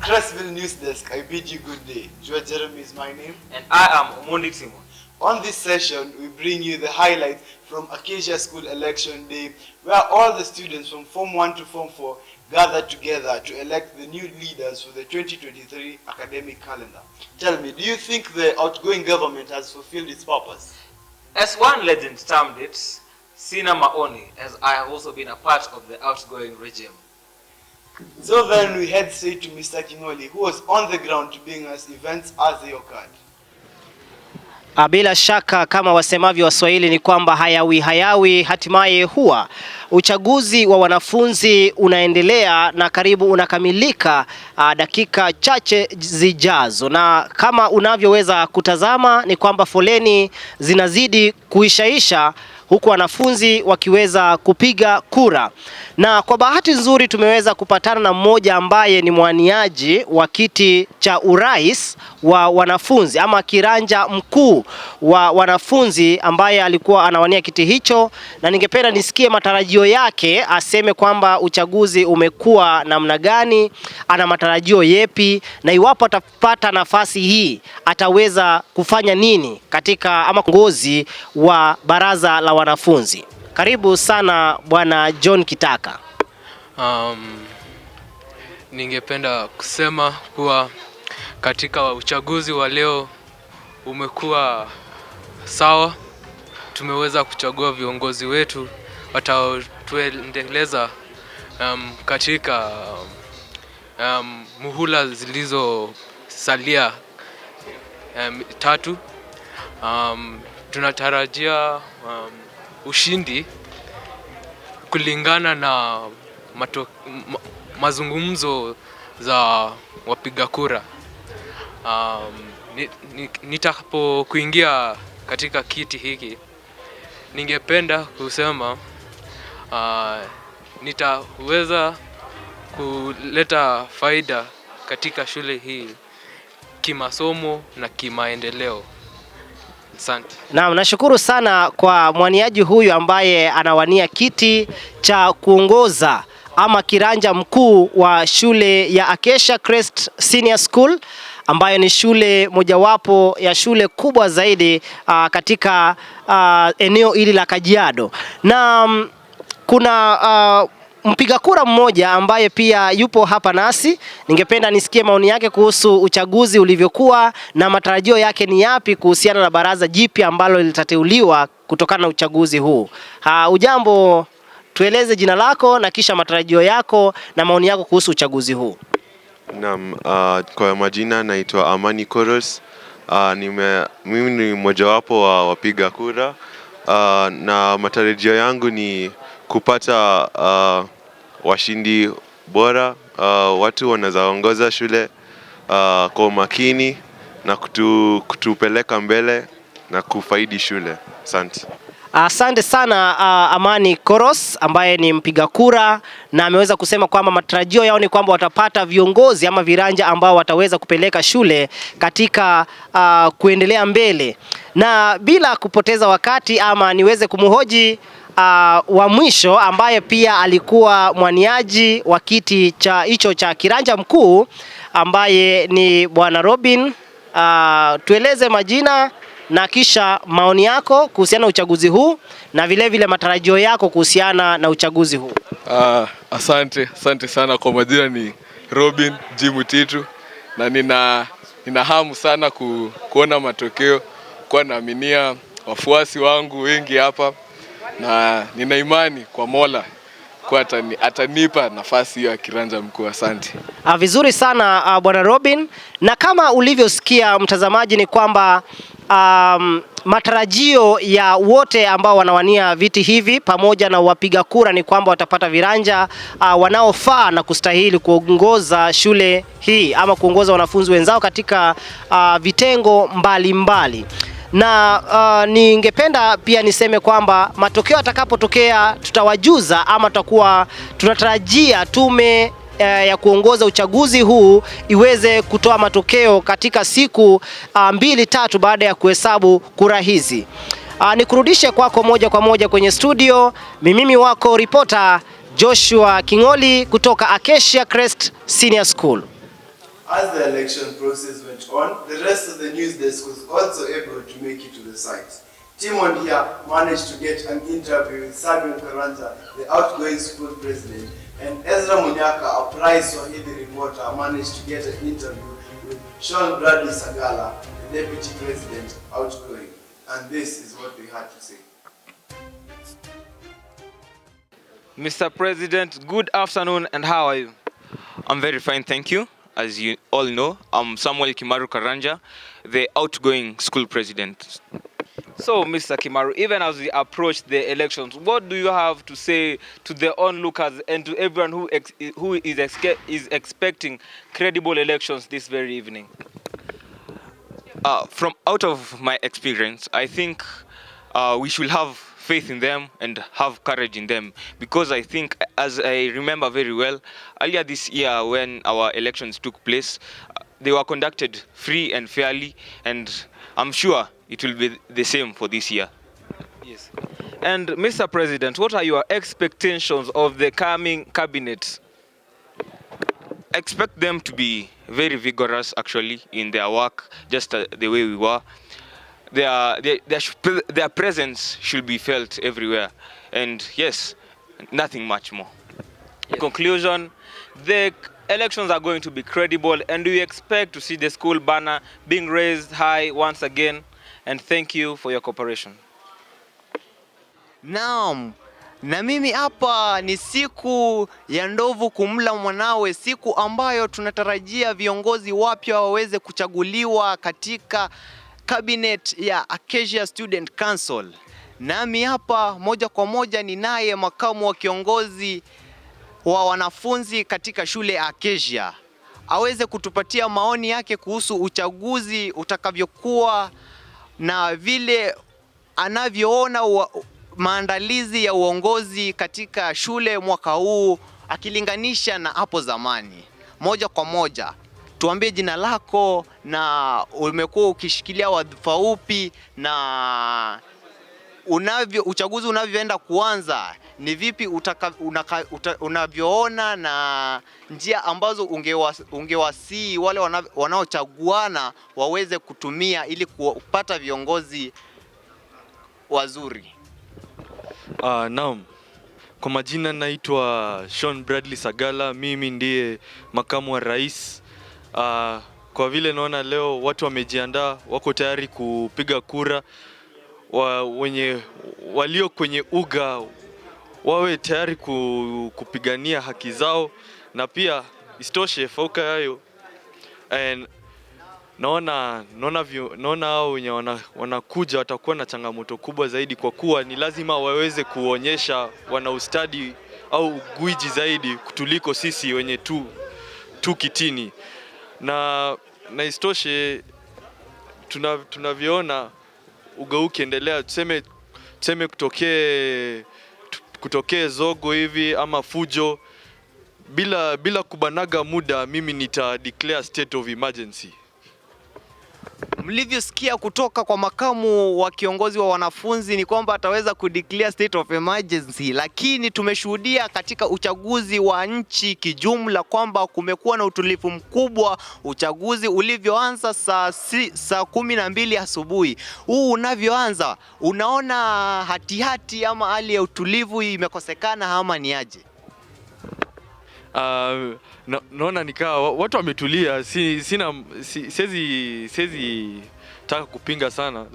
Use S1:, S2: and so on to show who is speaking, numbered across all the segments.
S1: Crestville News Desk, I bid you good day. Joe Jeremy is my name.
S2: And I am Omondi Simon.
S1: On this session, we bring you the highlights from Acacia School Election Day, where all the students from Form 1 to Form 4 gathered together to elect the new leaders for the 2023 academic calendar. Tell me, do you think the outgoing government has fulfilled its purpose?
S2: As one legend termed it, Sina Maoni, as I have also been a part of the outgoing regime.
S1: So then we head straight to Mr. Kingoli, who was on the ground to bring us events as they occurred.
S3: Bila shaka kama wasemavyo Waswahili ni kwamba hayawi hatimaye huwa. Uchaguzi wa wanafunzi unaendelea na karibu unakamilika dakika chache zijazo, na kama unavyoweza kutazama ni kwamba foleni zinazidi kuishaisha huku wanafunzi wakiweza kupiga kura. Na kwa bahati nzuri tumeweza kupatana na mmoja ambaye ni mwaniaji wa kiti cha urais wa wanafunzi ama kiranja mkuu wa wanafunzi ambaye alikuwa anawania kiti hicho, na ningependa nisikie matarajio yake, aseme kwamba uchaguzi umekuwa namna gani, ana matarajio yepi, na iwapo atapata nafasi hii ataweza kufanya nini katika ama uongozi wa baraza la wanafunzi. Karibu sana Bwana John Kitaka.
S4: Ningependa kusema kuwa katika uchaguzi wa leo umekuwa sawa. Tumeweza kuchagua viongozi wetu watatuendeleza katika muhula zilizosalia tatu. Tunatarajia ushindi kulingana na mazungumzo za wapiga kura. Nitakapokuingia katika kiti hiki, ningependa kusema nitaweza kuleta faida katika shule hii kimasomo na kimaendeleo. Asante. Naam, nashukuru sana kwa mwaniaji huyu ambaye anawania kiti cha kuongoza ama kiranja mkuu wa shule ya Acacia Crest Senior School, ambayo ni shule mojawapo ya shule kubwa zaidi katika eneo hili la Kajiado. Na kuna mpiga kura mmoja ambaye pia yupo hapa nasi. Ningependa nisikie maoni yake kuhusu uchaguzi ulivyokuwa na matarajio yake ni yapi kuhusiana na baraza jipya ambalo litateuliwa kutokana na uchaguzi huu. Ujambo, tueleze jina lako na kisha matarajio yako na maoni yako kuhusu uchaguzi huu.
S5: Naam, kwa majina naitwa Amani Koros. Mimi ni mojawapo wa wapiga kura, na matarajio yangu ni kupata washindi bora, watu wanazaongoza shule kwa makini na kutupeleka mbele na kufaidi shule. Asante.
S3: Asante sana Amani Koros ambaye ni mpiga kura, na ameweza kusema kwamba matarajio yao ni kwamba watapata viongozi ama viranja ambao wataweza kupeleka shule katika kuendelea mbele. Na bila kupoteza wakati ama niweze kumhoji wa mwisho ambaye pia alikuwa mwaniaji wa kiti cha hicho cha kiranja mkuu ambaye ni Bwana Robin. Tueleze majina na kisha maoni yako kuhusiana na uchaguzi huu na vile vile matarajio yako kuhusiana na uchaguzi huu.
S6: Asante sana. Kwa majina ni Robin Jimutitu, na nina hamu sana kuona matokeo, kwa naaminia wafuasi wangu wengi hapa, na nina imani kwa Mola kwa atanipa nafasi hiyo ya kiranja mkuu. Asante.
S3: Vizuri sana Bwana Robin, na kama ulivyosikia mtazamaji ni kwamba matarajio ya wote ambao wanawania viti hivi pamoja na wapiga kura ni kwamba watapata viranja wanaofaa na kustahili kuongoza shule hii ama kuongoza wanafunzi wenzao katika vitengo mbalimbali. Na ningependa pia niseme kwamba matokeo atakapotokea tutawajuza, ama tutakuwa tunatarajia tume ya kuongoza uchaguzi huu iweze kutoa matokeo katika siku 2-3 baada ya kuhesabu kura hizi. Nikurudishe kwako moja kwa moja kwenye studio. Mimi wako reporter Joshua Kingoli kutoka Acacia Crest Senior School.
S1: As the election process went on, the rest of the news desk was also able to make it to the site. Timon here managed to get an interview with Samuel Karanja, the outgoing school president, and Ezra Munyaka, a prize Swahili reporter, managed to get an interview with Sean Bradley Sagala, the deputy president, outgoing. And this is what we had to say.
S2: Mr. President, good afternoon, and how are you?
S7: I'm very fine, thank you. As you all know, I'm Samuel Kimaru Karanja, the outgoing school president.
S2: So, Mr. Kimaru, even as we approach the elections, what do you have to say to the onlookers and to everyone who is expecting credible elections this very evening?
S7: From out of my experience, I think we should have faith in them and have courage in them, because I think, as I remember very well, earlier this year when our elections took place, they were conducted free and fairly, and I'm sure it will be the same for this year.
S2: Yes. And Mr. President, what are your expectations of the coming cabinet?
S7: Expect them to be very vigorous actually in their work, just the way we were. Their presence should be felt everywhere, and yes, nothing much more.
S2: In conclusion, the elections are going to be credible, and we expect to see the school banner being raised high once again, and thank you for your cooperation.
S8: Naam, na mimi hapa ni siku ya ndovu kumla mwanawe, siku ambayo tunatarajia viongozi wapya waweze kuchaguliwa katika cabinet ya Acacia Student Council. Nami hapa moja kwa moja ni naye makamu wa kiongozi wa wanafunzi katika shule ya Acacia, aweze kutupatia maoni yake kuhusu uchaguzi utakavyokuwa na vile anavyoona maandalizi ya uongozi katika shule mwaka huu akilinganisha na hapo zamani. Moja kwa moja, tuambie jina lako na umekuwa ukishikilia wadhifa upi, na uchaguzi unavyoenda kuanza ni vipi unavyoona, na njia ambazo ungewasii wale wanaochaguana waweze kutumia ili kupata viongozi wazuri.
S9: Naam. Kwa majina naitwa Sean Bradley Sagala, mimi ndiye makamu wa rais. Kwa vile naona leo watu wamejiandaa, wako tayari kupiga kura, walio kwenye uga wawe tayari kupigania haki zao, na pia isitoshe fauka hayo naona hao wenye wanakuja watakuwa na changamoto kubwa zaidi, kwa kuwa ni lazima waweze kuonyesha wana ustadi au gwiji zaidi kutuliko sisi wenye tu kitini. Na isitoshe tunavyoona uga ukiendelea, tuseme kutokee zogo hivi ama fujo, bila kubanaga muda, mimi nita declare state of emergency.
S8: Mlivyosikia kutoka kwa makamu wa kiongozi wa wanafunzi ni kwamba ataweza kudeclare state of emergency, lakini tumeshuhudia katika uchaguzi wa nchi kijumla kwamba kumekuwa na utulivu mkubwa. Uchaguzi ulivyoanza saa 12 asubuhi, huu unavyoanza, unaona hatihati ama hali ya utulivu imekosekana ama ni aje?
S9: Naona nikaa watu wametulia, siwezi taka kupinga sana,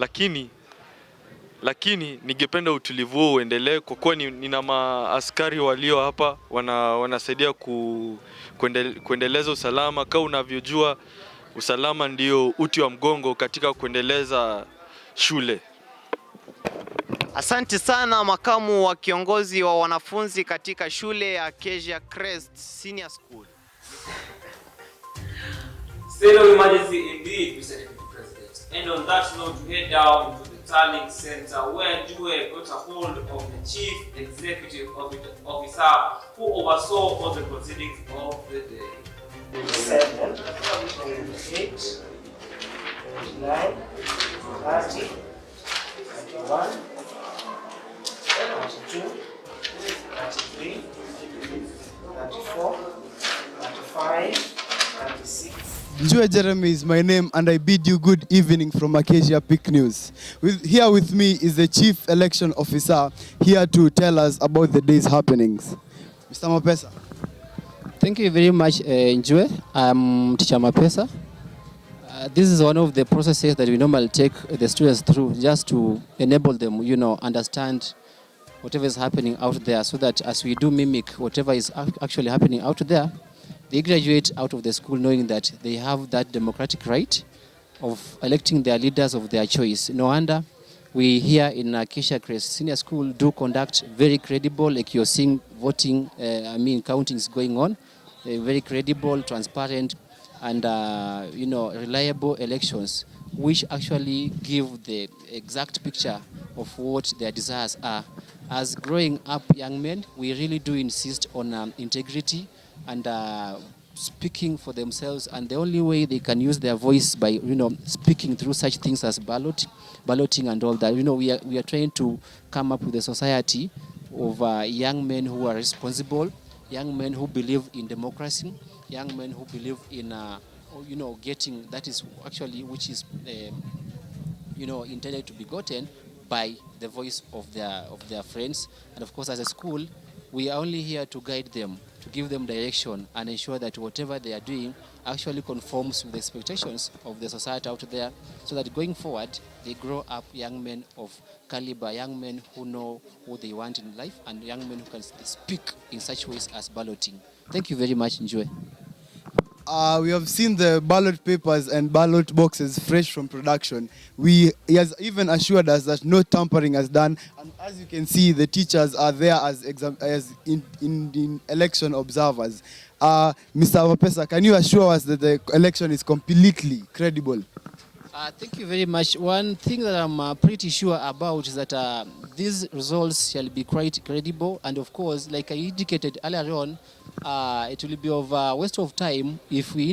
S9: lakini ningependa utulivu huo uendelee, kwa kuwa nina maaskari walio hapa wanasaidia kuendeleza usalama. Kama unavyojua, usalama ndio uti wa mgongo katika kuendeleza shule.
S8: Asante sana makamu wa kiongozi wa wanafunzi katika shule ya Acacia Crest Senior School.
S2: State of emergency indeed, Mr. Deputy President. And on that note, we head down to the Tallying Center, where Due got a hold of the Chief Executive Officer who oversaw all the proceedings of the day.
S10: 7, 8, 9, 30, 31, 32, 33, 34, 35, 36,
S1: Njue Jeremy is my name, and I bid you good evening from Acacia Peak News. Here with me is the Chief Election Officer, here to tell us about the day's happenings. Mr. Mapesa.
S11: Thank you very much, Njue. I'm Teacher Mapesa. This is one of the processes that we normally take the students through just to enable them, understand whatever is happening out there, so that as we do mimic whatever is actually happening out there, they graduate out of the school knowing that they have that democratic right of electing their leaders of their choice. No wonder we here in Acacia Crest Senior School do conduct very credible, like you're seeing voting, counting is going on, very credible, transparent, and reliable elections, which actually give the exact picture of what their desires are. As growing up young men, we really do insist on integrity and speaking for themselves, and the only way they can use their voice by speaking through such things as balloting and all that. We are trying to come up with a society of young men who are responsible, young men who believe in democracy, young men who believe in getting that is actually which is intended to be gotten by the voice of their friends. And of course, as a school, we are only here to guide them, to give them direction and ensure that whatever they are doing actually conforms with the expectations of the society out there, so that going forward they grow up young men of caliber, young men who know what they want in life, and young men who can speak in such ways as balloting. Thank you very much. Enjoy.
S1: We have seen the ballot papers and ballot boxes fresh from production. He has even assured us that no tampering is done, and as you can see, the teachers are there as in election observers. Mr. Mapesa, can you assure us that the election is completely credible?
S11: Thank you very much. One thing that I'm pretty sure about is that these results shall be quite credible, and of course, like I indicated earlier on, it will be of a waste of time if we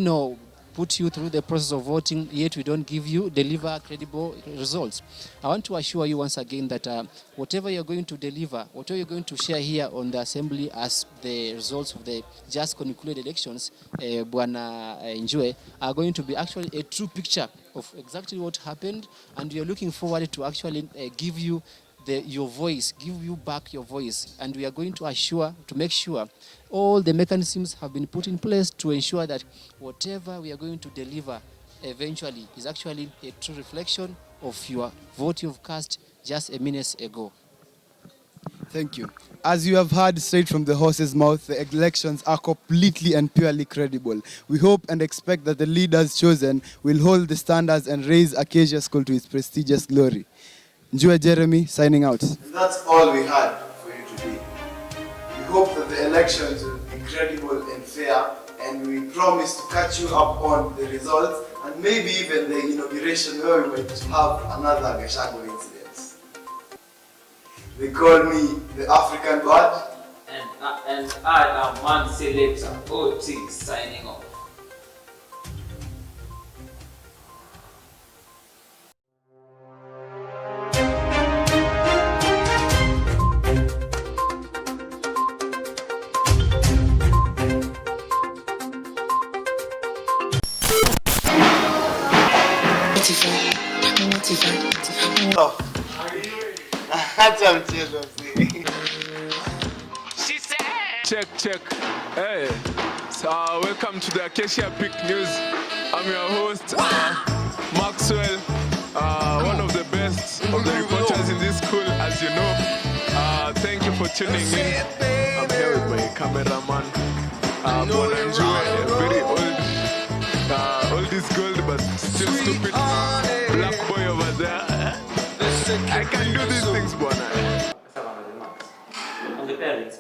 S11: put you through the process of voting, yet we don't deliver credible results. I want to assure you once again that whatever you're going to deliver, whatever you're going to share here on the assembly as the results of the just concluded elections, Bwana Njue, are going to be actually a true picture of exactly what happened, and we are looking forward to actually give you your voice, give you back your voice, and we are going to make sure all the mechanisms have been put in place to ensure that whatever we are going to deliver eventually is actually a true reflection of your vote you've cast just a minute ago.
S1: Thank you. As you have heard straight from the horse's mouth, the elections are completely and purely credible. We hope and expect that the leaders chosen will hold the standards and raise Acacia School to its prestigious glory. Njue Jeremy, signing out. That's all we had for you today. We hope that the elections will be credible and fair, and we promise to catch you up on the results and maybe even the inauguration where we might have another Gashago incident. They call me the African bird.
S2: And I am man selector, OT, signing off.
S6: Check. Hey, so, welcome to the Acacia Peak News. I'm your host, Maxwell, one of the best of the reporters in this school, as you know. Thank you for tuning in. I'm here with my cameraman, Bwana Njue, a very old is gold, but still stupid black boy over there. I can do these things, Bwana.
S2: On the parents.